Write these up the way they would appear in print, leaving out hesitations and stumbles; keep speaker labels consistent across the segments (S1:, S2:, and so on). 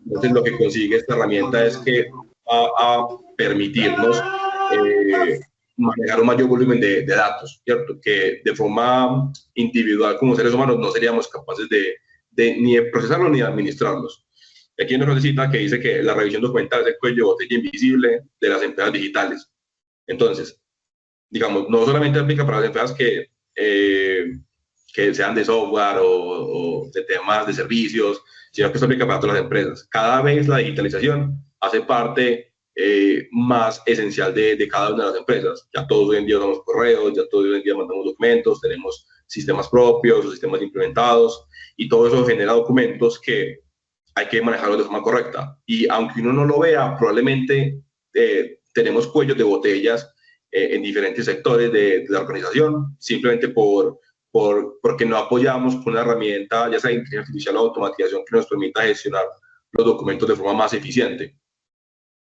S1: Entonces, lo que consigue esta herramienta es que va a permitirnos manejar un mayor volumen de datos, ¿cierto? Que de forma individual como seres humanos no seríamos capaces ni de procesarlos ni de administrarlos. Aquí hay una frasecita que dice que la revisión documental es el cuello de botella invisible de las empresas digitales. Entonces, digamos, no solamente aplica para las empresas que sean de software o de temas de servicios, sino que se aplica para todas las empresas. Cada vez la digitalización hace parte más esencial de cada una de las empresas. Ya todos hoy en día damos correos, ya todos hoy en día mandamos documentos, tenemos sistemas propios o sistemas implementados, y todo eso genera documentos que hay que manejarlos de forma correcta. Y aunque uno no lo vea, probablemente tenemos cuellos de botellas en diferentes sectores de la organización, simplemente porque no apoyamos con una herramienta, ya sea inteligencia artificial o automatización, que nos permita gestionar los documentos de forma más eficiente.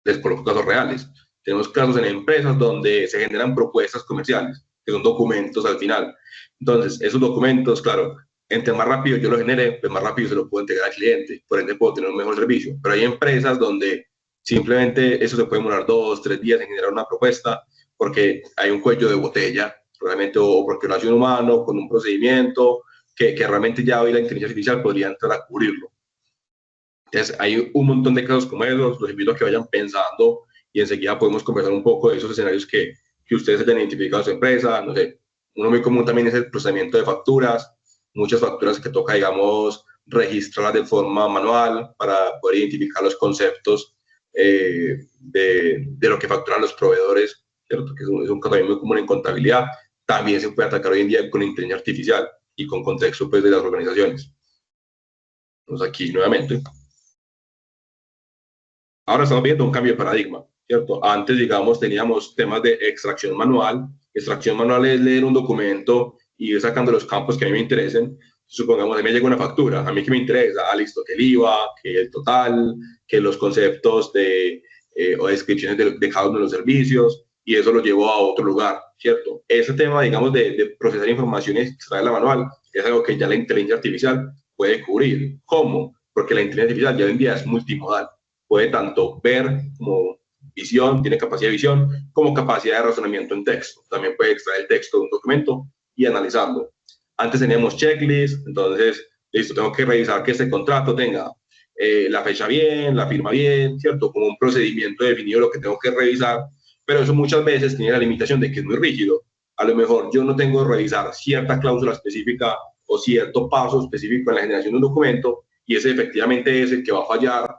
S1: Les coloco casos reales. Tenemos casos en empresas donde se generan propuestas comerciales, que son documentos al final. Entonces, esos documentos, claro, entre más rápido yo lo genere, pues más rápido se lo puedo entregar al cliente, por ende puedo tener un mejor servicio. Pero hay empresas donde simplemente eso se puede demorar 2, 3 días en generar una propuesta, porque hay un cuello de botella, realmente, o porque lo hace un humano con un procedimiento que realmente ya hoy la inteligencia artificial podría entrar a cubrirlo. Entonces, hay un montón de casos como esos, los invito a que vayan pensando y enseguida podemos conversar un poco de esos escenarios que ustedes hayan identificado en su empresa. No sé, uno muy común también es el procesamiento de facturas, muchas facturas que toca, digamos, registrarlas de forma manual para poder identificar los conceptos de lo que facturan los proveedores, ¿cierto? Que es un caso también muy común en contabilidad. También se puede atacar hoy en día con inteligencia artificial y con contexto, pues, de las organizaciones. Entonces, aquí nuevamente. Ahora estamos viendo un cambio de paradigma, ¿cierto? Antes, digamos, teníamos temas de extracción manual. Extracción manual es leer un documento y ir sacando los campos que a mí me interesen. Supongamos, a mí me llega una factura, a mí que me interesa, listo, que el IVA, que el total, que los conceptos o descripciones de cada uno de los servicios, y eso lo llevo a otro lugar, ¿cierto? Ese tema, digamos, de procesar información y extraerla manual, es algo que ya la inteligencia artificial puede cubrir. ¿Cómo? Porque la inteligencia artificial ya hoy en día es multimodal, puede tanto ver como visión, tiene capacidad de visión, como capacidad de razonamiento en texto. También puede extraer el texto de un documento y analizarlo. Antes teníamos checklist, entonces, listo, tengo que revisar que este contrato tenga la fecha bien, la firma bien, ¿cierto? Como un procedimiento definido lo que tengo que revisar, pero eso muchas veces tiene la limitación de que es muy rígido. A lo mejor yo no tengo que revisar cierta cláusula específica o cierto paso específico en la generación de un documento, y ese efectivamente es el que va a fallar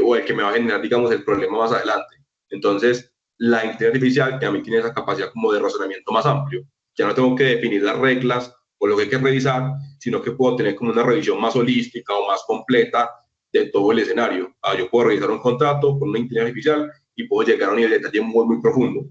S1: o el que me va a generar, digamos, el problema más adelante. Entonces, la inteligencia artificial que a mí tiene esa capacidad como de razonamiento más amplio. Ya no tengo que definir las reglas o lo que hay que revisar, sino que puedo tener como una revisión más holística o más completa de todo el escenario. Yo puedo revisar un contrato con una inteligencia artificial y puedo llegar a un nivel de detalle muy, muy profundo.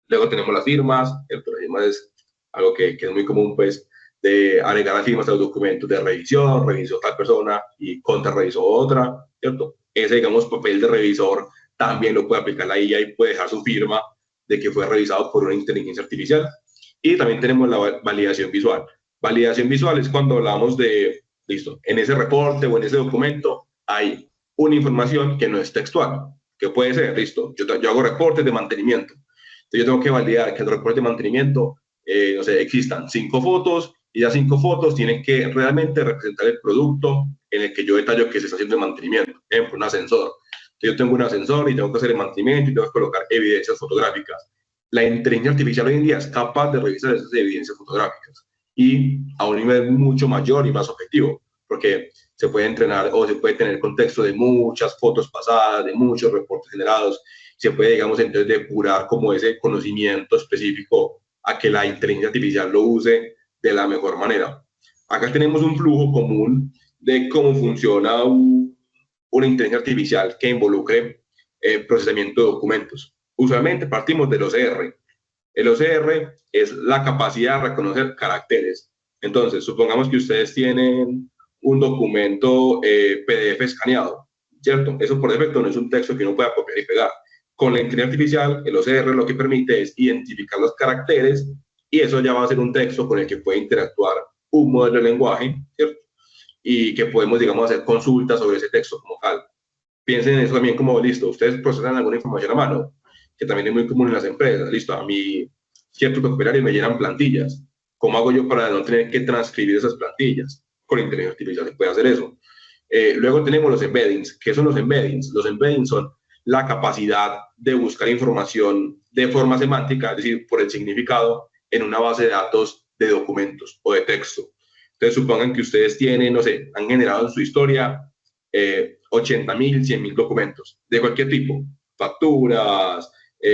S1: Luego tenemos las firmas. Las firmas es algo que es muy común, pues, de agregar las firmas a los documentos de revisión, revisó tal persona y contrarrevisó otra, ¿cierto? Ese, digamos, papel de revisor también lo puede aplicar la IA y puede dejar su firma de que fue revisado por una inteligencia artificial. Y también tenemos la validación visual. Validación visual es cuando hablamos de, listo, en ese reporte o en ese documento hay una información que no es textual, que puede ser, listo, yo hago reportes de mantenimiento. Entonces yo tengo que validar que el reporte de mantenimiento, no sé, existan 5 fotos, y las 5 fotos tienen que realmente representar el producto en el que yo detallo que se está haciendo el mantenimiento. Por ejemplo, un ascensor. Entonces yo tengo un ascensor y tengo que hacer el mantenimiento y tengo que colocar evidencias fotográficas. La inteligencia artificial hoy en día es capaz de revisar esas evidencias fotográficas y a un nivel mucho mayor y más objetivo, porque se puede entrenar o se puede tener contexto de muchas fotos pasadas, de muchos reportes generados, se puede, digamos, entonces depurar como ese conocimiento específico a que la inteligencia artificial lo use de la mejor manera. Acá tenemos un flujo común de cómo funciona una inteligencia artificial que involucre procesamiento de documentos. Usualmente partimos del OCR. El OCR es la capacidad de reconocer caracteres. Entonces, supongamos que ustedes tienen un documento PDF escaneado, ¿cierto? Eso por defecto no es un texto que uno pueda copiar y pegar. Con la inteligencia artificial, el OCR lo que permite es identificar los caracteres y eso ya va a ser un texto con el que puede interactuar un modelo de lenguaje, ¿cierto? Y que podemos, digamos, hacer consultas sobre ese texto como tal. piensen en eso también como, listo, ustedes procesan alguna información a mano, que también es muy común en las empresas, listo, a mí ciertos operarios me llenan plantillas. ¿Cómo hago yo para no tener que transcribir esas plantillas? Con inteligencia artificial se puede hacer eso. Luego tenemos los embeddings. ¿Qué son los embeddings? Los embeddings son la capacidad de buscar información de forma semántica, es decir, por el significado, en una base de datos de documentos o de texto. Entonces, supongan que ustedes tienen, no sé, han generado en su historia 80.000, 100.000 documentos de cualquier tipo, facturas,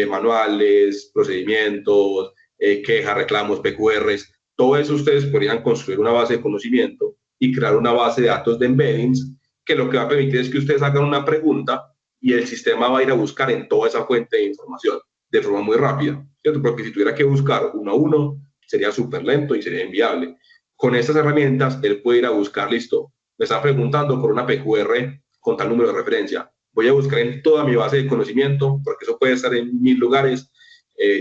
S1: manuales, procedimientos, quejas, reclamos, PQRs, todo eso ustedes podrían construir una base de conocimiento y crear una base de datos de embeddings que lo que va a permitir es que ustedes hagan una pregunta y el sistema va a ir a buscar en toda esa fuente de información de forma muy rápida, ¿cierto? Porque si tuviera que buscar uno a uno, sería súper lento y sería inviable. Con estas herramientas, él puede ir a buscar, listo, me está preguntando por una PQR con tal número de referencia. Voy a buscar en toda mi base de conocimiento, porque eso puede estar en 1000 lugares,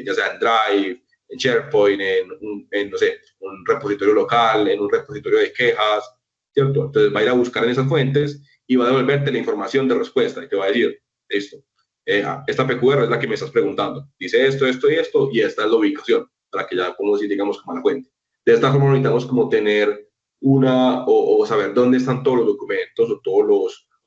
S1: ya sea en Drive, en SharePoint, en, no sé, un repositorio local, en un repositorio de quejas, ¿cierto? Entonces va a ir a buscar en esas fuentes y va a devolverte la información de respuesta y te va a decir, esto, esta PQR es la que me estás preguntando, dice esto, esto y esto, y esta es la ubicación, para que ya podamos ir, digamos, como a la fuente. De esta forma necesitamos como tener o saber dónde están todos los documentos o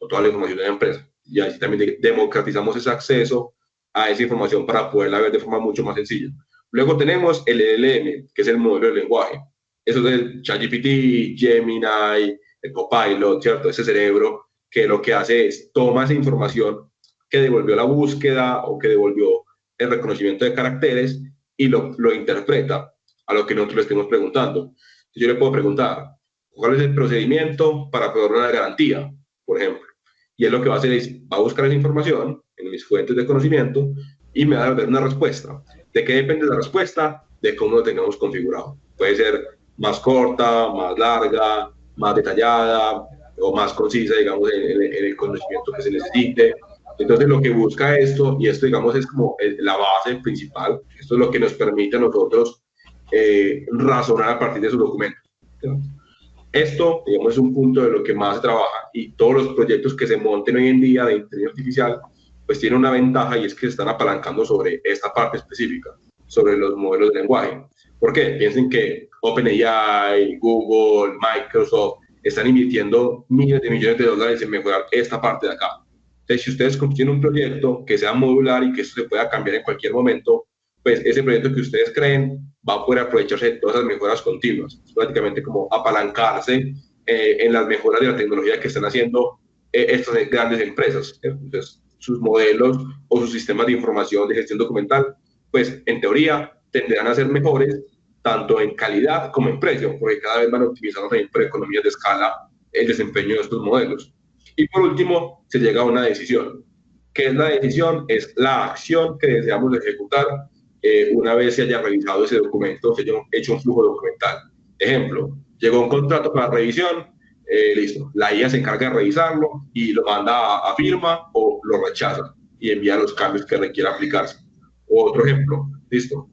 S1: toda la información de la empresa. Y así también democratizamos ese acceso a esa información para poderla ver de forma mucho más sencilla. Luego tenemos el LLM, que es el modelo de lenguaje. Eso es el ChatGPT, Gemini, el Copilot, ¿cierto? Ese cerebro que lo que hace es toma esa información que devolvió la búsqueda o que devolvió el reconocimiento de caracteres y lo interpreta a lo que nosotros le estemos preguntando. Yo le puedo preguntar, ¿cuál es el procedimiento para proveer una garantía, por ejemplo? Y él lo que va a hacer es, va a buscar esa información en mis fuentes de conocimiento y me va a dar una respuesta. ¿De qué depende la respuesta? De cómo lo tengamos configurado. Puede ser más corta, más larga, más detallada o más concisa, digamos, en el conocimiento que se necesite. Entonces, lo que busca esto, y esto, digamos, es como la base principal, esto es lo que nos permite a nosotros razonar a partir de sus documentos. Esto, digamos, es un punto de lo que más se trabaja y todos los proyectos que se monten hoy en día de inteligencia artificial, pues tienen una ventaja y es que se están apalancando sobre esta parte específica, sobre los modelos de lenguaje. ¿Por qué? Piensen que OpenAI, Google, Microsoft están invirtiendo miles de millones de dólares en mejorar esta parte de acá. Entonces, si ustedes construyen un proyecto que sea modular y que esto se pueda cambiar en cualquier momento, pues ese proyecto que ustedes creen va a poder aprovecharse de todas esas mejoras continuas. Es prácticamente como apalancarse en las mejoras de la tecnología que están haciendo estas grandes empresas. Entonces, sus modelos o sus sistemas de información de gestión documental, pues en teoría tendrán a ser mejores tanto en calidad como en precio, porque cada vez van optimizando también por economías de escala el desempeño de estos modelos. Y por último, se llega a una decisión. ¿Qué es la decisión? Es la acción que deseamos ejecutar una vez se haya revisado ese documento, se haya hecho un flujo documental. Ejemplo, llegó un contrato para revisión, listo, la IA se encarga de revisarlo y lo manda a firma o lo rechaza y envía los cambios que requiera aplicarse. Otro ejemplo, listo,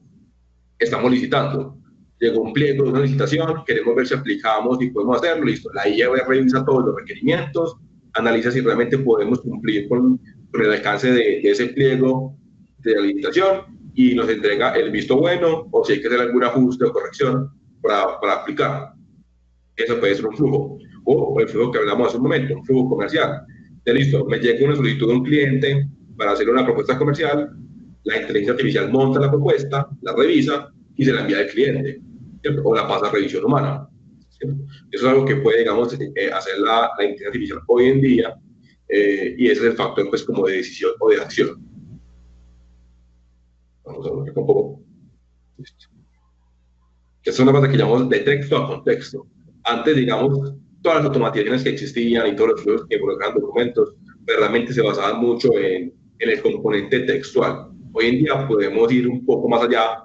S1: estamos licitando, llegó un pliego de una licitación, queremos ver si aplicamos y podemos hacerlo, listo, la IA revisa todos los requerimientos, analiza si realmente podemos cumplir con el alcance de ese pliego de la licitación y nos entrega el visto bueno o si hay que hacer algún ajuste o corrección para aplicar. Eso puede ser un flujo. O el flujo que hablamos hace un momento, un flujo comercial. Ya listo, me llega una solicitud de un cliente para hacer una propuesta comercial, la inteligencia artificial monta la propuesta, la revisa y se la envía al cliente, ¿cierto? O la pasa a revisión humana, ¿cierto? Eso es algo que puede, digamos, hacer la inteligencia artificial hoy en día y ese es el factor, pues, como de decisión o de acción. Vamos a ver un poco. Listo. Que es una cosa que llamamos de texto a contexto. Antes, digamos, todas las automatizaciones que existían y todos los flujos que involucraban documentos, realmente se basaban mucho en el componente textual. Hoy en día podemos ir un poco más allá,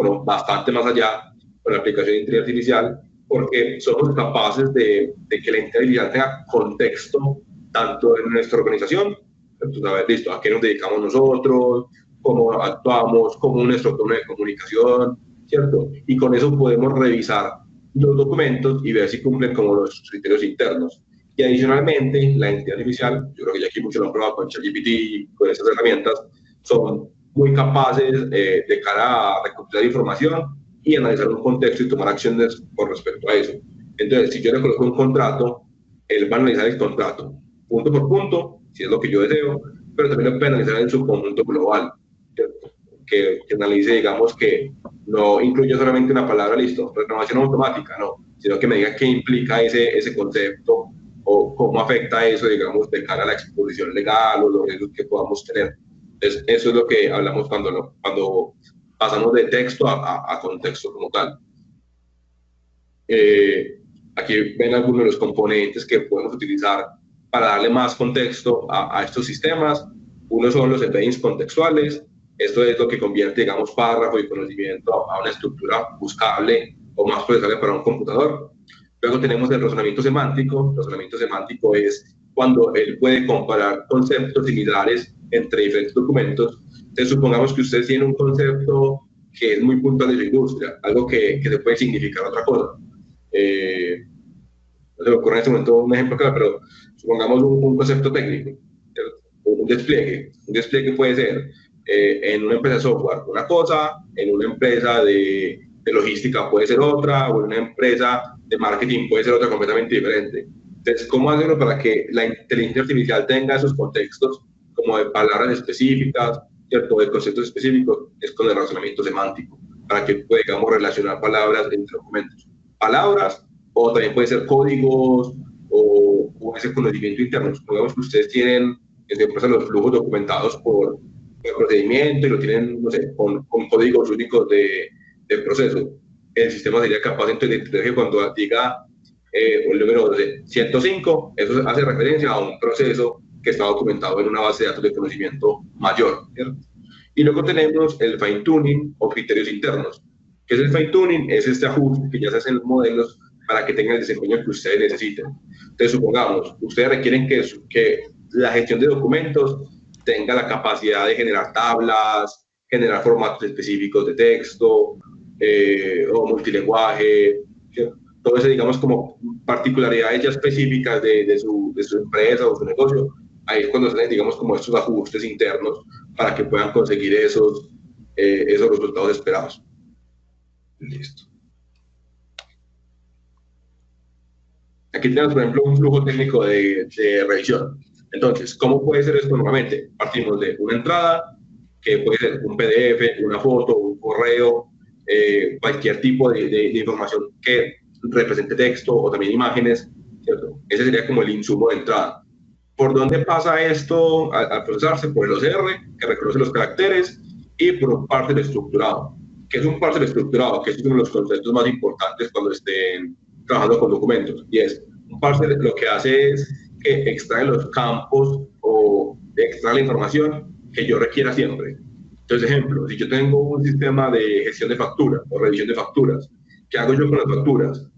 S1: no, bastante más allá, con la aplicación de inteligencia artificial, porque somos capaces de que la inteligencia artificial tenga contexto tanto en nuestra organización, entonces, a ver, listo, a qué nos dedicamos nosotros, cómo actuamos, cómo nuestro tono de comunicación, ¿cierto? Y con eso podemos revisar los documentos y ver si cumplen como los criterios internos. Y adicionalmente, la inteligencia artificial, yo creo que ya aquí muchos lo han probado con ChatGPT y con esas herramientas, son muy capaces de cara a recopilar información y analizar un contexto y tomar acciones con respecto a eso. Entonces, si yo le coloco un contrato, él va a analizar el contrato punto por punto, si es lo que yo deseo, pero también lo puede analizar en su conjunto global, ¿cierto? Que analice, digamos, que no incluye solamente una palabra, listo, renovación automática, no, sino que me diga qué implica ese concepto o cómo afecta eso, digamos, de cara a la exposición legal o los riesgos que podamos tener. Entonces, eso es lo que hablamos cuando pasamos de texto a contexto como tal. Aquí ven algunos de los componentes que podemos utilizar para darle más contexto a estos sistemas. Uno son los embeddings contextuales. Esto es lo que convierte, digamos, párrafo y conocimiento a una estructura buscable o más procesable para un computador. Luego tenemos el razonamiento semántico. El razonamiento semántico es cuando él puede comparar conceptos similares entre diferentes documentos. Entonces, supongamos que ustedes tienen un concepto que es muy puntual de su industria, algo que se puede significar otra cosa. No se me ocurre en este momento un ejemplo claro, pero supongamos un concepto técnico, un despliegue. Un despliegue puede ser en una empresa de software una cosa, en una empresa de logística puede ser otra, o en una empresa de marketing puede ser otra completamente diferente. Entonces, ¿cómo hacerlo para que la inteligencia artificial tenga esos contextos como de palabras específicas, ¿cierto? De conceptos específicos? Es con el razonamiento semántico, para que podamos relacionar palabras entre documentos. Palabras, o también puede ser códigos o ese conocimiento interno. Supongamos que ustedes tienen en su empresa los flujos documentados por procedimiento y lo tienen, no sé, con códigos únicos de proceso. El sistema sería capaz entonces de entender que cuando diga el número 105, eso hace referencia a un proceso que está documentado en una base de datos de conocimiento mayor, ¿cierto? Y luego tenemos el fine tuning o criterios internos. ¿Qué es el fine tuning? Es este ajuste que ya se hace en los modelos para que tengan el desempeño que ustedes necesiten. Entonces, supongamos, ustedes requieren que la gestión de documentos tenga la capacidad de generar tablas, generar formatos específicos de texto o multilingüaje, ¿cierto? Todo eso, digamos, como particularidades ya específicas de su empresa o su negocio. Ahí es cuando salen, digamos, como estos ajustes internos para que puedan conseguir esos resultados esperados. Listo. Aquí tenemos, por ejemplo, un flujo técnico de revisión. Entonces, ¿cómo puede ser esto normalmente? Partimos de una entrada, que puede ser un PDF, una foto, un correo, cualquier tipo de información que represente texto o también imágenes, ¿cierto? Ese sería como el insumo de entrada. ¿Por dónde pasa esto al procesarse? Por el OCR, que reconoce los caracteres, y por un parser estructurado. ¿Qué es un parser estructurado? Que es uno de los conceptos más importantes cuando estén trabajando con documentos. Y es, un parser lo que hace es que extrae los campos o extrae la información que yo requiera siempre. Entonces, ejemplo, si yo tengo un sistema de gestión de facturas o revisión de facturas, ¿qué hago yo con las facturas?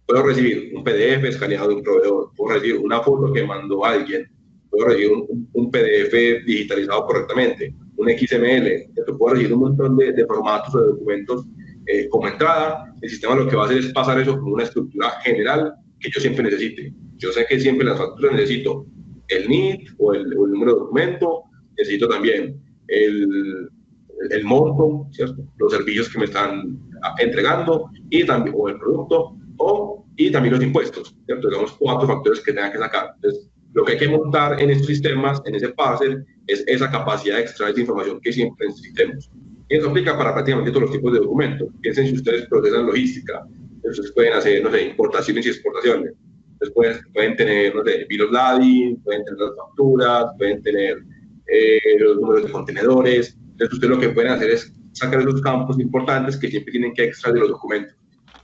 S1: Puedo recibir un PDF escaneado de un proveedor, puedo recibir una foto que mandó alguien, puedo recibir un PDF digitalizado correctamente, un XML, puedo recibir un montón de formatos o de documentos como entrada. El sistema lo que va a hacer es pasar eso como una estructura general que yo siempre necesite. Yo sé que siempre en las facturas necesito el NID o el número de documento, necesito también el monto, ¿cierto? Los servicios que me están entregando y también, o el producto, y también los impuestos, ¿cierto? Digamos, 4 factores que tengan que sacar. Entonces, lo que hay que montar en estos sistemas, en ese parser, es esa capacidad de extraer esa información que siempre necesitemos. Y eso aplica para prácticamente todos los tipos de documentos. Piensen si ustedes procesan logística, ustedes pueden hacer, no sé, importaciones y exportaciones. Después pueden tener, no sé, bill of lading, pueden tener las facturas, pueden tener los números de contenedores. Entonces, ustedes lo que pueden hacer es sacar esos campos importantes que siempre tienen que extraer de los documentos,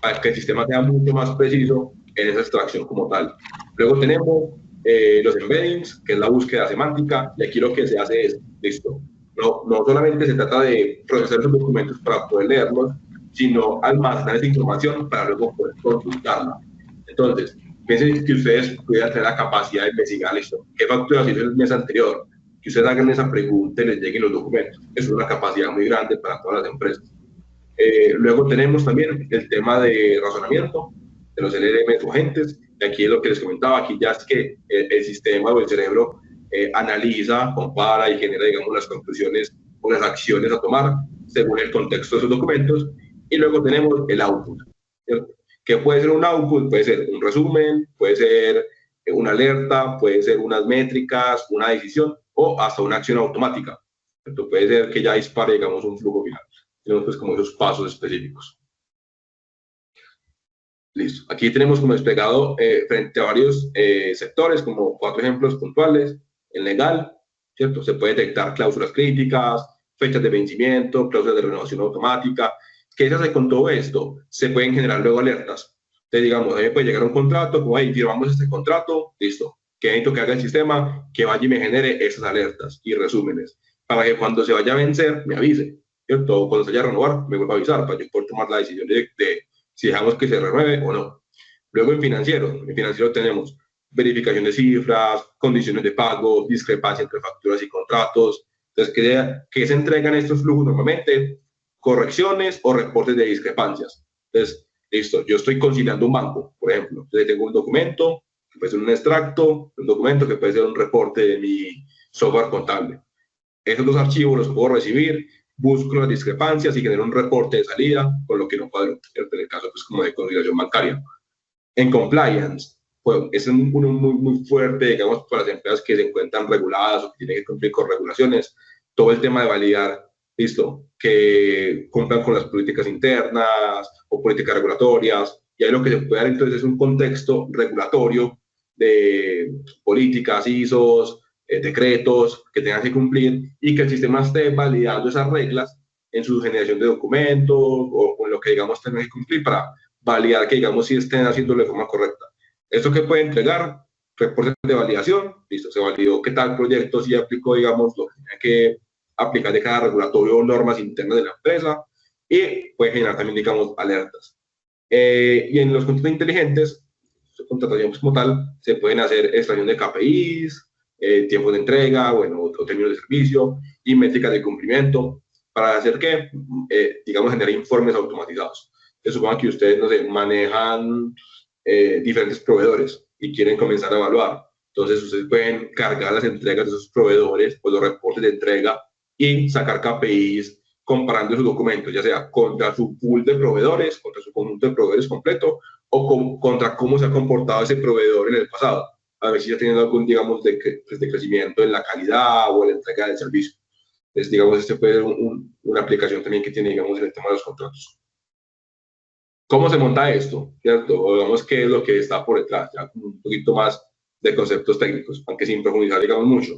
S1: para que el sistema sea mucho más preciso en esa extracción como tal. Luego tenemos los embeddings, que es la búsqueda semántica, y aquí lo que se hace es, listo, no solamente se trata de procesar esos documentos para poder leerlos, sino almacenar esa información para luego poder consultarla. Entonces, piensen que ustedes pudieran tener la capacidad de investigar, listo, ¿qué factura se hizo el mes anterior? Que ustedes hagan esa pregunta y les lleguen los documentos. Eso es una capacidad muy grande para todas las empresas. Luego tenemos también el tema de razonamiento, de los LLM urgentes, Y aquí es lo que les comentaba, aquí ya es que el sistema o el cerebro analiza, compara y genera, digamos, las conclusiones o las acciones a tomar según el contexto de esos documentos. Y luego tenemos el output, ¿cierto? Que puede ser un output, puede ser un resumen, puede ser una alerta, puede ser unas métricas, una decisión o hasta una acción automática. ¿Cierto? Puede ser que ya dispare, digamos, un flujo final. Tenemos pues como esos pasos específicos. Listo. Aquí tenemos como desplegado frente a varios sectores, como 4 ejemplos puntuales. En legal, ¿cierto? Se puede detectar cláusulas críticas, fechas de vencimiento, cláusulas de renovación automática. ¿Qué se hace con todo esto? Se pueden generar luego alertas. Entonces, digamos, a mí me puede llegar un contrato, como, hey, firmamos este contrato, listo. ¿Qué necesito que haga el sistema? Que vaya y me genere esas alertas y resúmenes, para que cuando se vaya a vencer, me avise, ¿cierto? O cuando se vaya a renovar, me vuelva a avisar, para yo poder tomar la decisión de si dejamos que se renueve o no. Luego en financiero tenemos verificación de cifras, condiciones de pago, discrepancia entre facturas y contratos. Entonces, ¿qué se entregan estos flujos normalmente? Correcciones o reportes de discrepancias. Entonces, listo, yo estoy conciliando un banco, por ejemplo. Entonces, tengo un documento, que puede ser un extracto, un documento que puede ser un reporte de mi software contable. Esos dos archivos los puedo recibir, busco las discrepancias y genero un reporte de salida con lo que no cuadro, en el caso pues como de conciliación bancaria. En compliance, pues, es uno muy fuerte, digamos, para las empresas que se encuentran reguladas o que tienen que cumplir con regulaciones, todo el tema de validar, listo, que cumplan con las políticas internas o políticas regulatorias, y ahí lo que se puede dar entonces es un contexto regulatorio de políticas, ISOs, decretos que tengan que cumplir y que el sistema esté validando esas reglas en su generación de documentos o en lo que, digamos, tengan que cumplir para validar que, digamos, si estén haciéndolo de forma correcta. ¿Esto que puede entregar? Reportes de validación, listo, se validó que tal proyecto sí aplicó, digamos, lo que tenía que aplicar de cada regulatorio o normas internas de la empresa y puede generar también, digamos, alertas. Y en los contratos inteligentes, contratación pues, como tal, se pueden hacer extracción de KPIs, tiempo de entrega, bueno, o términos de servicio y métricas de cumplimiento para hacer que, digamos, generar informes automatizados. Se supone que ustedes, no sé, manejan diferentes proveedores y quieren comenzar a evaluar. Entonces, ustedes pueden cargar las entregas de esos proveedores o los reportes de entrega y sacar KPIs comparando esos documentos, ya sea contra su pool de proveedores, contra su conjunto de proveedores completo o contra cómo se ha comportado ese proveedor en el pasado. A ver si ya teniendo algún, digamos, de crecimiento en la calidad o en la entrega del servicio. Entonces, digamos, este puede ser una aplicación también que tiene, digamos, en el tema de los contratos. ¿Cómo se monta esto? ¿Cierto? O digamos, qué es lo que está por detrás, ya un poquito más de conceptos técnicos, aunque sin profundizar, digamos, mucho.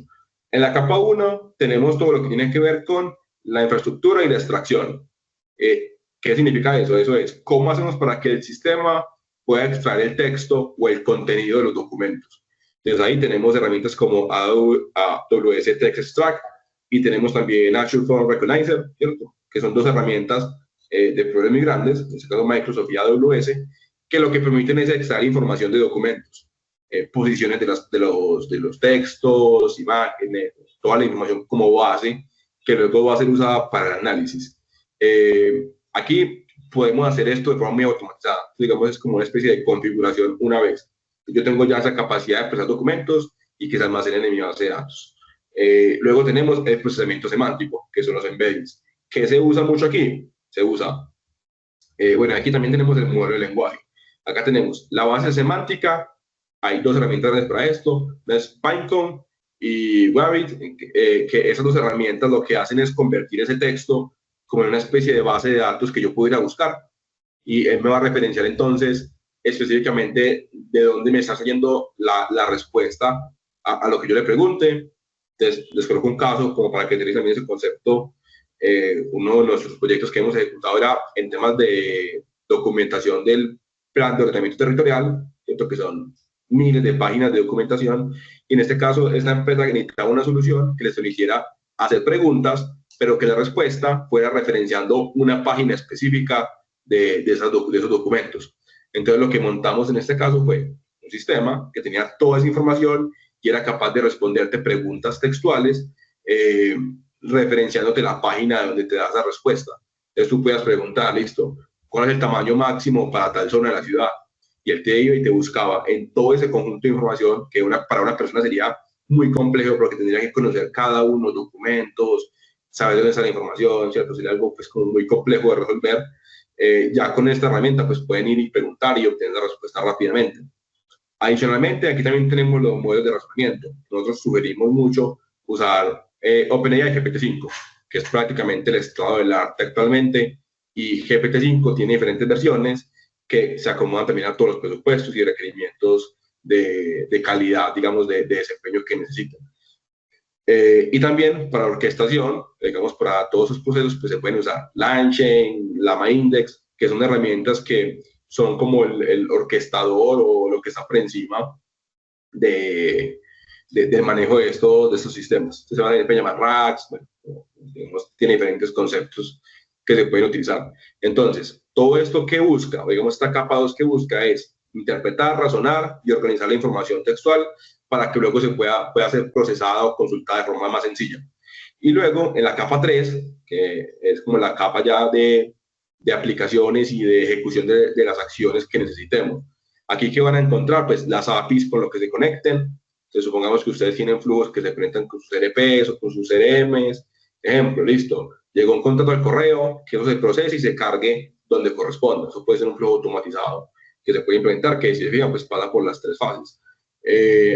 S1: En la capa 1 tenemos todo lo que tiene que ver con la infraestructura y la extracción. ¿Qué significa eso? Eso es, ¿cómo hacemos para que el sistema pueda extraer el texto o el contenido de los documentos? Entonces ahí tenemos herramientas como AWS Text Extract y tenemos también Azure Form Recognizer, ¿cierto? Que son dos herramientas de proveedores muy grandes, en este caso Microsoft y AWS, que lo que permiten es extraer información de documentos, posiciones de los textos, imágenes, toda la información como base, que luego va a ser usada para el análisis. Aquí podemos hacer esto de forma muy automatizada, digamos, es como una especie de configuración una vez. Yo tengo ya esa capacidad de procesar documentos y que se almacenen en mi base de datos. Luego tenemos el procesamiento semántico, que son los embeddings. ¿Qué se usa mucho aquí? Se usa, bueno, aquí también tenemos el modelo de lenguaje. Acá tenemos la base semántica, hay dos herramientas para esto, es Pinecone y Warit, que esas dos herramientas lo que hacen es convertir ese texto como en una especie de base de datos que yo puedo ir a buscar y él me va a referenciar entonces específicamente de dónde me está saliendo la respuesta a lo que yo le pregunte. Entonces, les coloco un caso como para que tenéis también ese concepto. Uno de nuestros proyectos que hemos ejecutado era en temas de documentación del plan de ordenamiento territorial, ¿cierto? Que son miles de páginas de documentación, y en este caso es una empresa que necesitaba una solución que les permitiera hacer preguntas, pero que la respuesta fuera referenciando una página específica de esos documentos. Entonces lo que montamos en este caso fue un sistema que tenía toda esa información y era capaz de responderte preguntas textuales, referenciándote la página donde te das la respuesta. Entonces tú puedas preguntar, listo, ¿cuál es el tamaño máximo para tal zona de la ciudad? y él te iba y te buscaba en todo ese conjunto de información que para una persona sería muy complejo porque tendría que conocer cada uno de los documentos, saber dónde está la información, ¿cierto? Sería algo pues como muy complejo de resolver. Ya con esta herramienta pues pueden ir y preguntar y obtener la respuesta rápidamente. Adicionalmente, aquí también tenemos los modelos de razonamiento. Nosotros sugerimos mucho usar OpenAI GPT-5, que es prácticamente el estado del arte actualmente, y GPT-5 tiene diferentes versiones que se acomodan también a todos los presupuestos y requerimientos de calidad, digamos, de desempeño que necesitan. Y también para orquestación, digamos, para todos esos procesos, pues se pueden usar LangChain, LlamaIndex, que son herramientas que son como el orquestador o lo que está por encima del manejo de estos sistemas. Entonces se van a llamar racks, bueno, digamos, tiene diferentes conceptos que se pueden utilizar. Entonces, todo esto que busca, digamos, esta capa 2 que busca es interpretar, razonar y organizar la información textual para que luego se pueda ser procesada o consultada de forma más sencilla. Y luego, en la capa 3, que es como la capa ya de aplicaciones y de ejecución de las acciones que necesitemos. Aquí, ¿qué van a encontrar? Pues las APIs con lo que se conecten. Entonces, supongamos que ustedes tienen flujos que se conectan con sus ERPs o con sus CRMs. Ejemplo, listo. Llegó un contrato al correo, que eso se procese y se cargue donde corresponda. Eso puede ser un flujo automatizado que se puede implementar, que si se fijan, pues pasa por las 3 fases.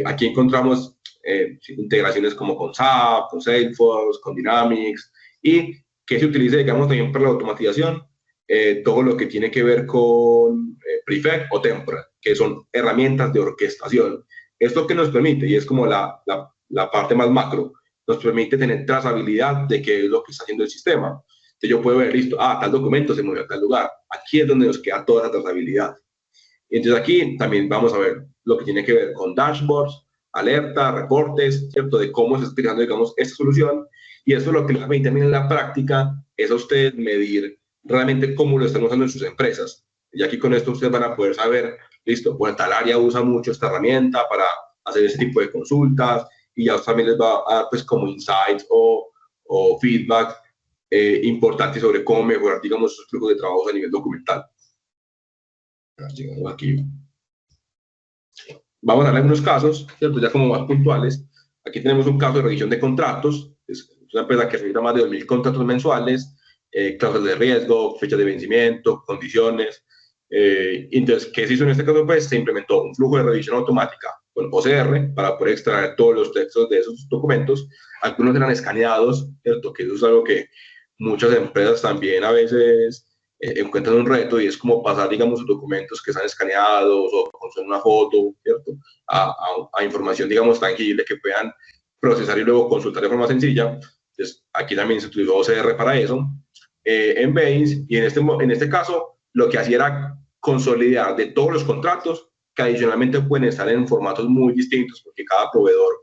S1: Aquí encontramos integraciones como con SAP, con Salesforce, con Dynamics, y que se utilice, digamos, también para la automatización, todo lo que tiene que ver con Prefect o Temporal, que son herramientas de orquestación. Esto que nos permite, y es como la parte más macro, nos permite tener trazabilidad de qué es lo que está haciendo el sistema. Entonces yo puedo ver, listo, tal documento se movió a tal lugar. Aquí es donde nos queda toda esa trazabilidad. Y entonces aquí también vamos a ver lo que tiene que ver con dashboards, alertas, reportes, ¿cierto? De cómo se está utilizando, digamos, esta solución. Y eso es lo que les permite también en la práctica, es a ustedes medir realmente cómo lo están usando en sus empresas. Y aquí con esto ustedes van a poder saber, listo, pues tal área usa mucho esta herramienta para hacer ese tipo de consultas y ya también les va a dar pues como insights o feedback importante sobre cómo mejorar, digamos, sus flujos de trabajo a nivel documental. Aquí. Vamos a darle algunos casos, ¿cierto? Ya como más puntuales. Aquí tenemos un caso de revisión de contratos. Es una empresa que revisa más de 2.000 contratos mensuales, cláusulas de riesgo, fechas de vencimiento, condiciones. Entonces, ¿qué se hizo en este caso? Pues se implementó un flujo de revisión automática con OCR para poder extraer todos los textos de esos documentos. Algunos eran escaneados, ¿cierto? Que eso es algo que muchas empresas también a veces encuentran un reto, y es como pasar, digamos, sus documentos que están escaneados o con una foto, ¿cierto? A información, digamos, tangible que puedan procesar y luego consultar de forma sencilla. Entonces, aquí también se utilizó OCR para eso. En Base, y en este caso, lo que hacía era consolidar de todos los contratos que adicionalmente pueden estar en formatos muy distintos, porque cada proveedor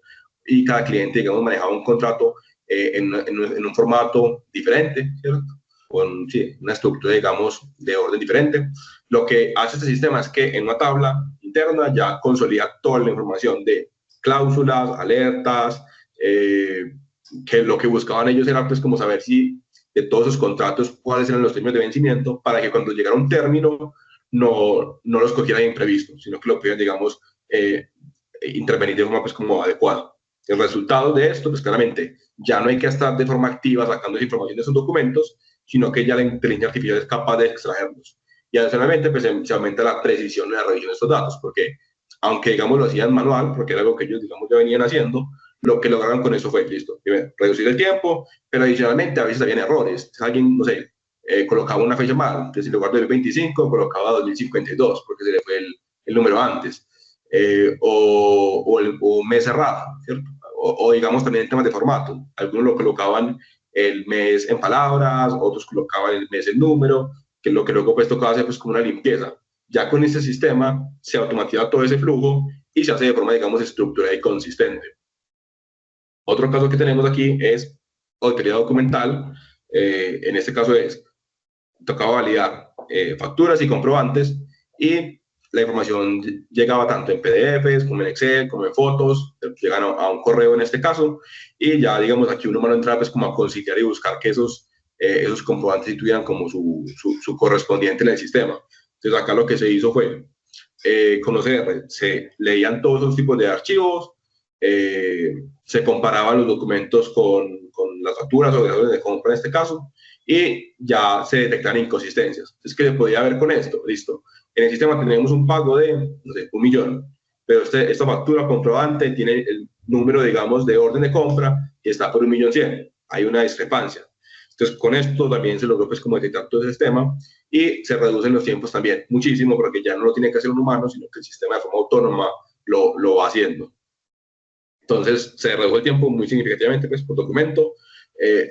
S1: y cada cliente, digamos, manejaba un contrato en un formato diferente, ¿cierto? Con sí, una estructura, digamos, de orden diferente. Lo que hace este sistema es que en una tabla interna ya consolida toda la información de cláusulas, alertas, que lo que buscaban ellos era pues como saber si de todos esos contratos cuáles eran los términos de vencimiento para que cuando llegara un término no los cogieran imprevistos, sino que lo pudieran, digamos, intervenir de forma pues como adecuada. El resultado de esto, pues claramente, ya no hay que estar de forma activa sacando esa información de esos documentos, sino que ya la inteligencia artificial es capaz de extraerlos. Y adicionalmente, pues se aumenta la precisión de la revisión de estos datos, porque aunque, digamos, lo hacían manual, porque era algo que ellos, digamos, ya venían haciendo, lo que lograron con eso fue, listo, primero, reducir el tiempo, pero adicionalmente a veces habían errores. Si alguien, no sé, colocaba una fecha mal, entonces en lugar de 2025 colocaba 2052, porque se le fue el número antes, o un mes errado, ¿cierto? O digamos también en temas de formato. Algunos lo colocaban el mes en palabras, otros colocaban el mes en número, que lo que luego pues tocaba hacer pues como una limpieza. Ya con este sistema se automatiza todo ese flujo y se hace de forma, digamos, estructurada y consistente. Otro caso que tenemos aquí es auditoría documental. En este caso tocaba validar facturas y comprobantes, y la información llegaba tanto en PDFs como en Excel, como en fotos, llegan a un correo en este caso, y ya, digamos, aquí uno va a entrar pues como a conciliar y buscar que esos comprobantes tuvieran como su correspondiente en el sistema. Entonces acá lo que se hizo fue, con OCR se leían todos los tipos de archivos, se comparaban los documentos con las facturas o de compra en este caso, y ya se detectan inconsistencias. Entonces, ¿qué se podía ver con esto? Listo. En el sistema tenemos un pago de, no sé, 1.000.000, pero esta factura comprobante tiene el número, digamos, de orden de compra y está por 1.100.000. Hay una discrepancia. Entonces, con esto también se logró pues como detectar todo el sistema y se reducen los tiempos también muchísimo porque ya no lo tiene que hacer un humano, sino que el sistema de forma autónoma lo va haciendo. Entonces, se redujo el tiempo muy significativamente pues, por documento,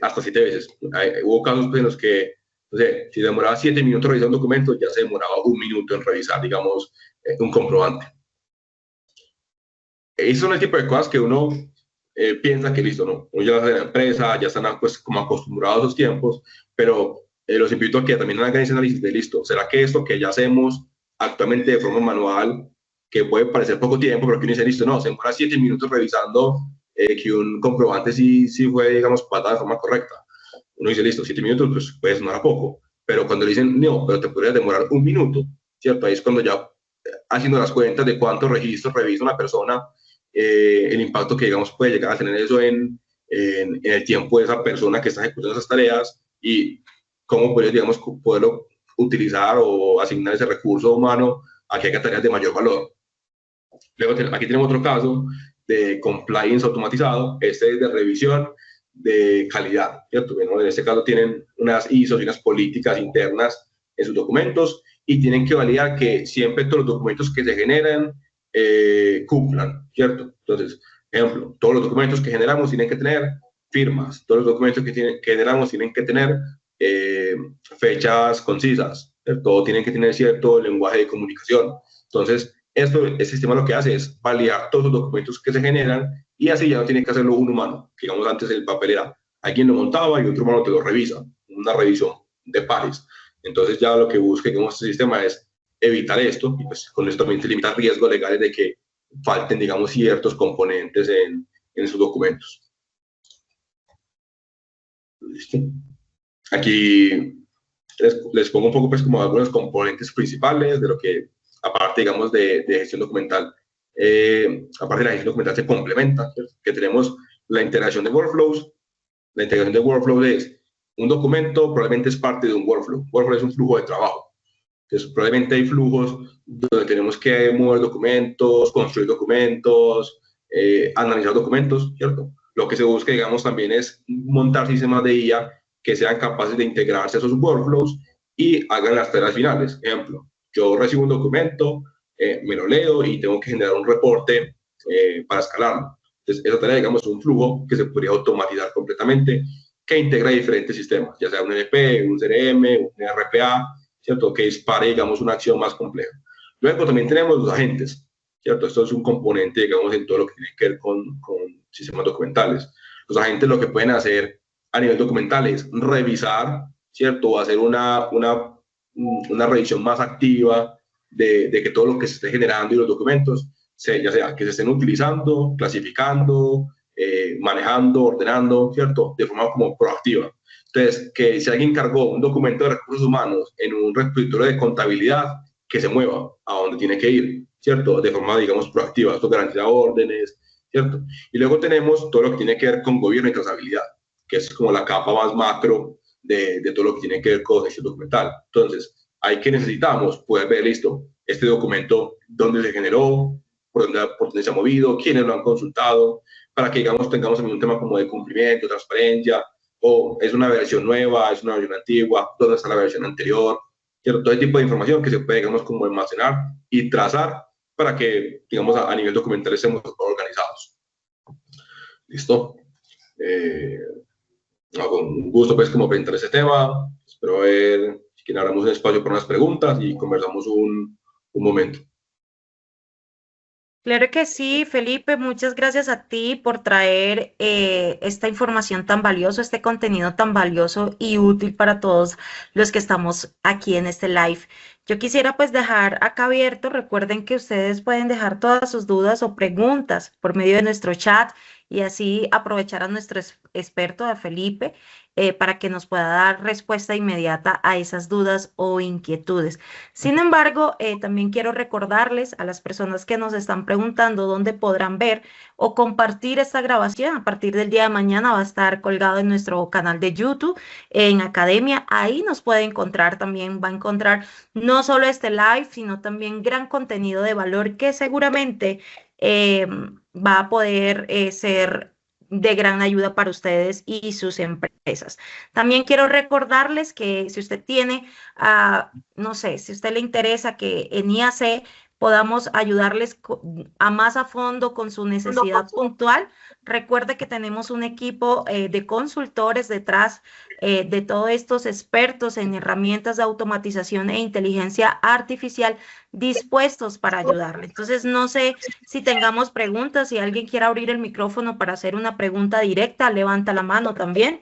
S1: hasta 7 veces. Hubo casos pues, en los que, no sé, si demoraba 7 minutos revisar un documento, ya se demoraba 1 minuto en revisar, digamos, un comprobante. Esos son el tipo de cosas que uno piensa que listo, ¿no? Uno ya lo hace en la empresa, ya están pues, como acostumbrados a esos tiempos, pero los invito a que también hagan ese análisis de listo. ¿Será que esto que ya hacemos actualmente de forma manual, que puede parecer poco tiempo, pero que uno dice listo, no, se demora 7 minutos revisando que un comprobante sí fue, digamos, patada de forma correcta? Uno dice listo, 7 minutos, pues puede sonar a poco, pero cuando le dicen no, pero te podría demorar 1 minuto, ¿cierto? Ahí es cuando ya haciendo las cuentas de cuántos registros revisa una persona, el impacto que, digamos, puede llegar a tener eso en el tiempo de esa persona que está ejecutando esas tareas y cómo puede, digamos, poderlo utilizar o asignar ese recurso humano a que haga tareas de mayor valor. Luego, aquí tenemos otro caso de compliance automatizado. Este es de revisión de calidad, ¿cierto? Bueno, en este caso tienen unas ISOs y unas políticas internas en sus documentos y tienen que validar que siempre todos los documentos que se generan cumplan, ¿cierto? Entonces, ejemplo, todos los documentos que generamos tienen que tener firmas, todos los documentos que generamos tienen que tener fechas concisas, ¿cierto? Todo tienen que tener cierto lenguaje de comunicación. Entonces, este sistema lo que hace es validar todos los documentos que se generan y así ya no tiene que hacerlo un humano. Digamos, antes el papel era alguien lo montaba y otro humano te lo revisa, una revisión de pares. Entonces ya lo que busca, digamos, este sistema es evitar esto y pues con esto también se limita riesgos legales de que falten, digamos, ciertos componentes en sus documentos. ¿Listo? Aquí les pongo un poco pues como algunos componentes principales de lo que, aparte digamos de gestión documental, aparte de la gestión documental se complementa, ¿cierto? Que tenemos la integración de workflows. La integración de workflows es un documento, probablemente es parte de un workflow. Workflow es un flujo de trabajo. Entonces, probablemente hay flujos donde tenemos que mover documentos, construir documentos, analizar documentos, ¿cierto? Lo que se busca, digamos, también es montar sistemas de IA que sean capaces de integrarse a esos workflows y hagan las tareas finales. Ejemplo, yo recibo un documento, me lo leo y tengo que generar un reporte para escalarlo. Entonces, esa tarea, digamos, es un flujo que se podría automatizar completamente, que integra diferentes sistemas, ya sea un NP, un CRM, un RPA, ¿cierto? Que dispare, digamos, una acción más compleja. Luego también tenemos los agentes, ¿cierto? Esto es un componente, digamos, en todo lo que tiene que ver con sistemas documentales. Los agentes lo que pueden hacer a nivel documental es revisar, ¿cierto? O hacer una revisión más activa de que todo lo que se esté generando y los documentos, ya sea que se estén utilizando, clasificando, manejando, ordenando, ¿cierto? De forma como proactiva. Entonces, que si alguien cargó un documento de recursos humanos en un repositorio de contabilidad, que se mueva a donde tiene que ir, ¿cierto? De forma, digamos, proactiva. Esto garantiza órdenes, ¿cierto? Y luego tenemos todo lo que tiene que ver con gobierno y trazabilidad, que es como la capa más macro de todo lo que tiene que ver con gestión documental. Entonces, hay que necesitamos poder ver, listo, este documento, dónde se generó, por dónde se ha movido, quiénes lo han consultado, para que, digamos, tengamos un tema como de cumplimiento, transparencia, o es una versión nueva, es una versión antigua, dónde está la versión anterior, ¿cierto? Todo tipo de información que se puede, digamos, como almacenar y trazar para que, digamos, a nivel documental estemos organizados. ¿Listo? Con un gusto, pues, como presentar ese tema. Espero ver si quieren abramos un espacio para unas preguntas y conversamos un momento.
S2: Claro que sí, Felipe, muchas gracias a ti por traer esta información tan valiosa, este contenido tan valioso y útil para todos los que estamos aquí en este live. Yo quisiera pues dejar acá abierto, recuerden que ustedes pueden dejar todas sus dudas o preguntas por medio de nuestro chat y así aprovechar a nuestro experto, a Felipe, para que nos pueda dar respuesta inmediata a esas dudas o inquietudes. Sin embargo, también quiero recordarles a las personas que nos están preguntando dónde podrán ver o compartir esta grabación. A partir del día de mañana va a estar colgado en nuestro canal de YouTube, en Academia. Ahí nos puede encontrar también, va a encontrar no solo este live, sino también gran contenido de valor que seguramente va a poder ser de gran ayuda para ustedes y sus empresas. También quiero recordarles que si usted tiene, no sé, si a usted le interesa que en IAC podamos ayudarles a más a fondo con su necesidad puntual, recuerde que tenemos un equipo de consultores detrás de todos estos expertos en herramientas de automatización e inteligencia artificial dispuestos para ayudarle. Entonces, no sé si tengamos preguntas, si alguien quiere abrir el micrófono para hacer una pregunta directa, levanta la mano también.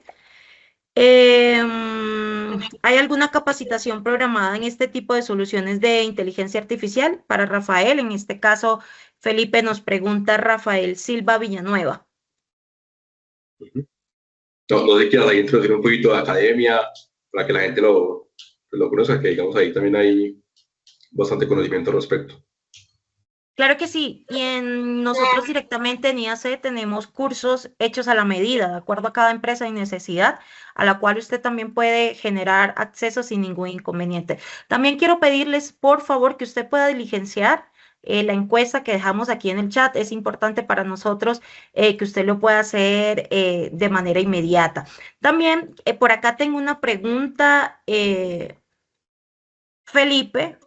S2: ¿Hay alguna capacitación programada en este tipo de soluciones de inteligencia artificial para Rafael? En este caso, Felipe nos pregunta, Rafael Silva Villanueva.
S1: No sé si quieras ahí introducir un poquito de academia para que la gente lo conozca, que digamos ahí también hay bastante conocimiento al respecto.
S2: Claro que sí, y nosotros directamente en IAC tenemos cursos hechos a la medida, de acuerdo a cada empresa y necesidad, a la cual usted también puede generar acceso sin ningún inconveniente. También quiero pedirles, por favor, que usted pueda diligenciar la encuesta que dejamos aquí en el chat. Es importante para nosotros que usted lo pueda hacer de manera inmediata. También por acá tengo una pregunta, Felipe.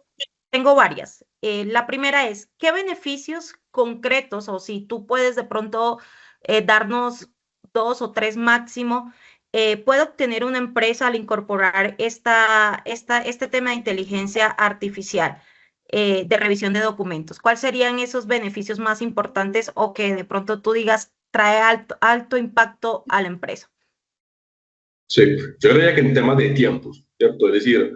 S2: Tengo varias. La primera es, ¿qué beneficios concretos o si tú puedes de pronto darnos dos o tres máximo, puede obtener una empresa al incorporar este tema de inteligencia artificial de revisión de documentos? ¿Cuáles serían esos beneficios más importantes o que de pronto tú digas trae alto impacto a la empresa?
S1: Sí, yo creo que en temas de tiempos, ¿cierto? Es decir,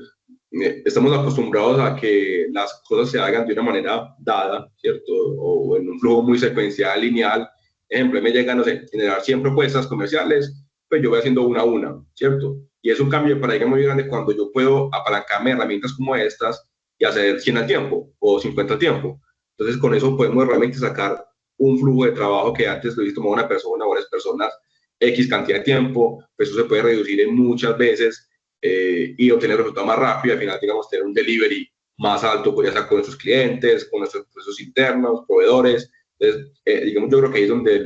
S1: estamos acostumbrados a que las cosas se hagan de una manera dada, ¿cierto? O en un flujo muy secuencial, lineal. Ejemplo, me llegan, no sé, generar 100 propuestas comerciales, pues yo voy haciendo una a una, ¿cierto? Y es un cambio de paradigma muy grande cuando yo puedo apalancarme herramientas como estas y hacer 100 al tiempo o 50 al tiempo. Entonces, con eso podemos realmente sacar un flujo de trabajo que antes lo hizo una persona o varias personas X cantidad de tiempo, pues eso se puede reducir en muchas veces y obtener resultados más rápido, al final, digamos, tener un delivery más alto, pues, ya sea con nuestros clientes, con nuestros procesos internos, proveedores. Entonces, digamos, yo creo que ahí es donde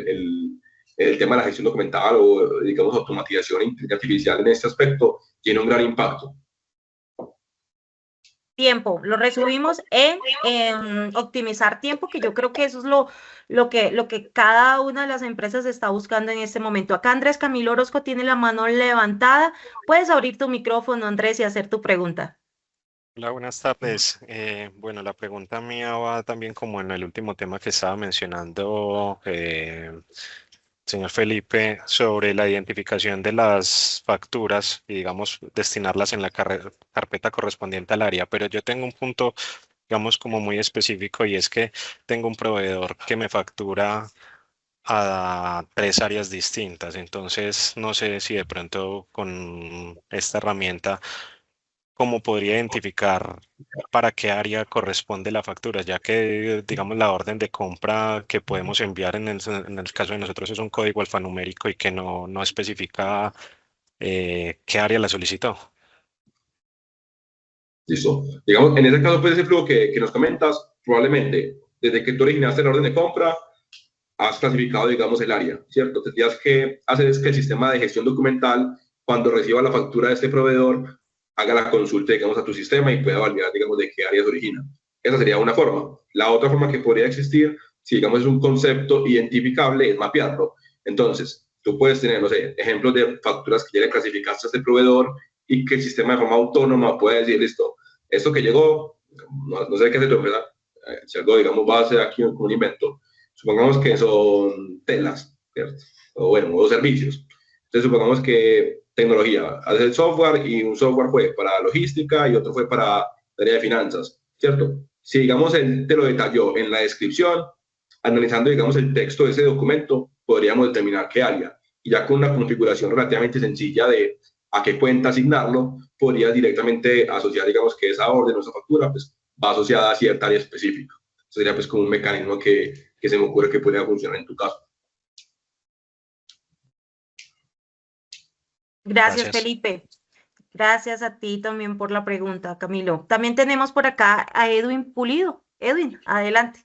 S1: el tema de la gestión documental o, digamos, automatización e inteligencia artificial en este aspecto tiene un gran impacto.
S2: Tiempo, lo resumimos en optimizar tiempo, que yo creo que eso es lo que cada una de las empresas está buscando en este momento. Acá Andrés Camilo Orozco tiene la mano levantada. Puedes abrir tu micrófono, Andrés, y hacer tu pregunta.
S3: Hola, buenas tardes. Bueno, la pregunta mía va también como en el último tema que estaba mencionando señor Felipe, sobre la identificación de las facturas y, digamos, destinarlas en la carpeta correspondiente al área. Pero yo tengo un punto, digamos, como muy específico y es que tengo un proveedor que me factura a tres áreas distintas. Entonces, no sé si de pronto con esta herramienta cómo podría identificar para qué área corresponde la factura, ya que, digamos, la orden de compra que podemos enviar en el caso de nosotros es un código alfanumérico y que no especifica qué área la solicitó.
S1: Listo. Digamos, en ese caso, pues ese flujo que nos comentas, probablemente desde que tú originaste la orden de compra, has clasificado, digamos, el área, ¿cierto? Tendrías que hacer es que el sistema de gestión documental, cuando reciba la factura de este proveedor, haga la consulta, digamos, a tu sistema y pueda validar, digamos, de qué área se origina. Esa sería una forma. La otra forma que podría existir, si, digamos, es un concepto identificable, es mapearlo. Entonces, tú puedes tener, no sé, ejemplos de facturas que ya le clasificaste a este proveedor y que el sistema de forma autónoma puede decir, listo, esto que llegó, no sé qué es de tu empresa, si algo, digamos, va a ser aquí un invento, supongamos que son telas, ¿cierto? O bueno, o servicios. Entonces, supongamos que tecnología, hace el software y un software fue para logística y otro fue para área de finanzas, ¿cierto? Si, digamos, él te lo detalló en la descripción, analizando, digamos, el texto de ese documento, podríamos determinar qué área. Y ya con una configuración relativamente sencilla de a qué cuenta asignarlo, podrías directamente asociar, digamos, que esa orden o esa factura pues, va asociada a cierta área específica. Eso sería pues como un mecanismo que se me ocurre que podría funcionar en tu caso.
S2: Gracias, Felipe. Gracias a ti también por la pregunta, Camilo. También tenemos por acá a Edwin Pulido. Edwin, adelante.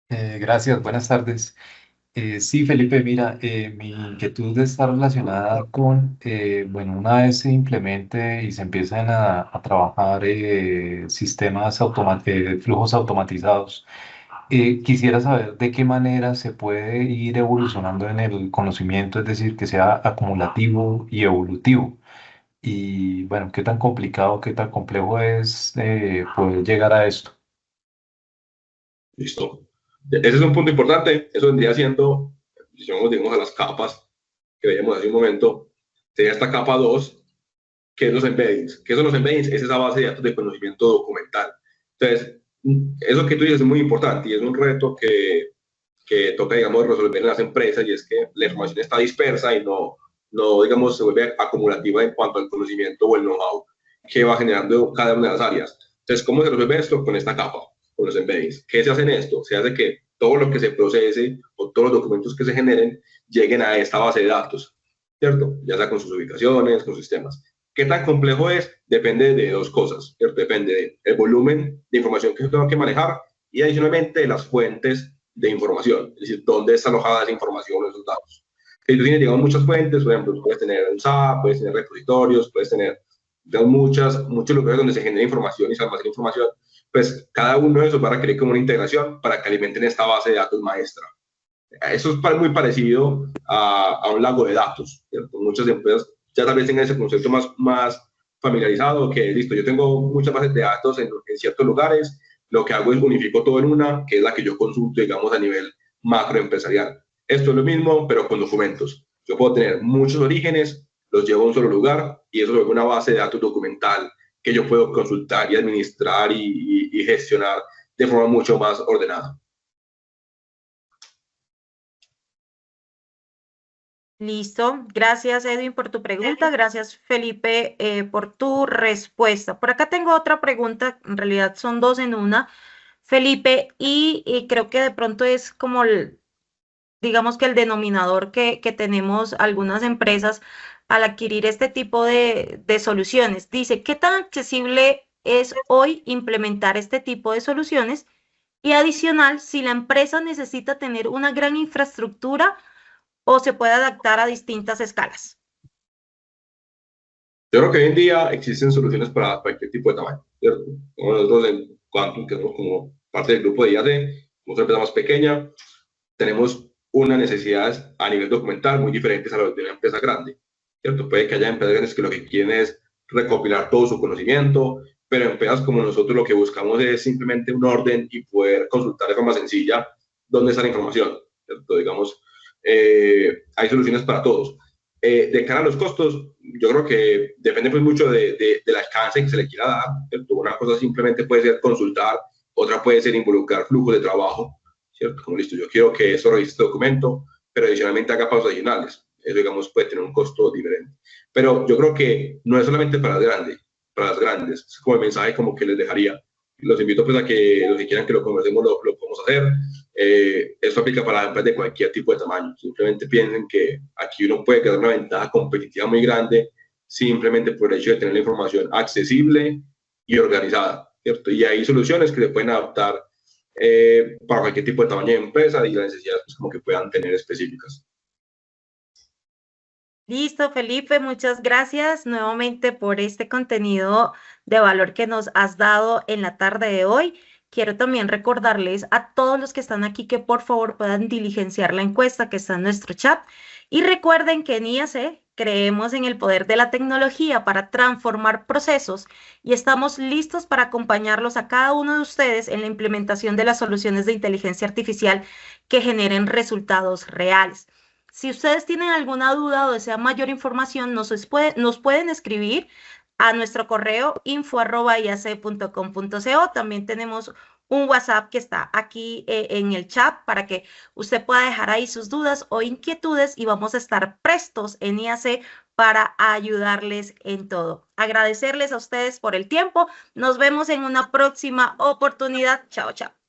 S4: Gracias, buenas tardes. Sí, Felipe, mira, mi inquietud está relacionada con, bueno, una vez se implemente y se empiezan a trabajar sistemas flujos automatizados, quisiera saber de qué manera se puede ir evolucionando en el conocimiento, es decir, que sea acumulativo y evolutivo. Y bueno, qué tan complicado, qué tan complejo es poder llegar a esto.
S1: Listo. Ese es un punto importante. Eso vendría siendo, si vamos, digamos, a las capas que veíamos hace un momento, sería esta capa 2, que es los embeddings. ¿Qué son los embeddings? Es esa base de datos de conocimiento documental. Entonces, eso que tú dices es muy importante y es un reto que toca, digamos, resolver en las empresas, y es que la información está dispersa y no, digamos, se vuelve acumulativa en cuanto al conocimiento o el know-how que va generando cada una de las áreas. Entonces, ¿cómo se resuelve esto? Con esta capa, con los embeddings. ¿Qué se hace en esto? Se hace que todo lo que se procese o todos los documentos que se generen lleguen a esta base de datos, ¿cierto? Ya sea con sus ubicaciones, con sus sistemas. ¿Qué tan complejo es? Depende de dos cosas, ¿cierto? Depende del volumen de información que se tenga que manejar y adicionalmente de las fuentes de información, es decir, dónde está alojada esa información o esos datos. Si tú tienes, digamos, muchas fuentes, por ejemplo, puedes tener un SAP, puedes tener repositorios, puedes tener, digamos, muchos lugares donde se genera información y se almacena información, pues cada uno de esos va a requerir como una integración para que alimenten esta base de datos maestra. Eso es muy parecido a un lago de datos, ¿cierto? Muchas empresas ya tal vez tengan ese concepto más familiarizado, que listo, yo tengo muchas bases de datos en ciertos lugares, lo que hago es unifico todo en una, que es la que yo consulto, digamos, a nivel macroempresarial. Esto es lo mismo, pero con documentos. Yo puedo tener muchos orígenes, los llevo a un solo lugar y eso es una base de datos documental que yo puedo consultar y administrar y gestionar de forma mucho más ordenada.
S2: Listo. Gracias, Edwin, por tu pregunta. Gracias, Felipe, por tu respuesta. Por acá tengo otra pregunta. En realidad son dos en una, Felipe, y creo que de pronto es como digamos que el denominador que tenemos algunas empresas al adquirir este tipo de soluciones. Dice, ¿qué tan accesible es hoy implementar este tipo de soluciones? Y adicional, si la empresa necesita tener una gran infraestructura o se puede adaptar a distintas escalas.
S1: Yo creo que hoy en día existen soluciones para cualquier tipo de tamaño, ¿cierto? Como nosotros en Quantum, que somos como parte del grupo de IAD, somos una empresa más pequeña, tenemos unas necesidades a nivel documental muy diferentes a las de una empresa grande, ¿cierto? Puede que haya empresas grandes que lo que quieren es recopilar todo su conocimiento, pero empresas como nosotros lo que buscamos es simplemente un orden y poder consultar de forma sencilla dónde está la información, ¿cierto? Digamos, hay soluciones para todos. De cara a los costos, yo creo que depende pues mucho del alcance que se le quiera dar, ¿cierto? Una cosa simplemente puede ser consultar, otra puede ser involucrar flujos de trabajo, ¿cierto? Como listo, yo quiero que eso revise este documento, pero adicionalmente haga pasos adicionales. Eso, digamos, puede tener un costo diferente. Pero yo creo que no es solamente para las grandes, es como el mensaje como que les dejaría. Los invito pues a que los que quieran que lo conversemos lo podemos hacer. Esto aplica para las empresas de cualquier tipo de tamaño. Simplemente piensen que aquí uno puede crear una ventaja competitiva muy grande simplemente por el hecho de tener la información accesible y organizada, ¿cierto? Y hay soluciones que se pueden adaptar para cualquier tipo de tamaño de empresa y las necesidades pues, como que puedan tener específicas.
S2: Listo, Felipe, muchas gracias nuevamente por este contenido de valor que nos has dado en la tarde de hoy. Quiero también recordarles a todos los que están aquí que por favor puedan diligenciar la encuesta que está en nuestro chat. Y recuerden que en IAC creemos en el poder de la tecnología para transformar procesos y estamos listos para acompañarlos a cada uno de ustedes en la implementación de las soluciones de inteligencia artificial que generen resultados reales. Si ustedes tienen alguna duda o desean mayor información, nos pueden escribir a nuestro correo info@iac.com.co. También tenemos un WhatsApp que está aquí en el chat para que usted pueda dejar ahí sus dudas o inquietudes y vamos a estar prestos en IAC para ayudarles en todo. Agradecerles a ustedes por el tiempo. Nos vemos en una próxima oportunidad. Chao, chao.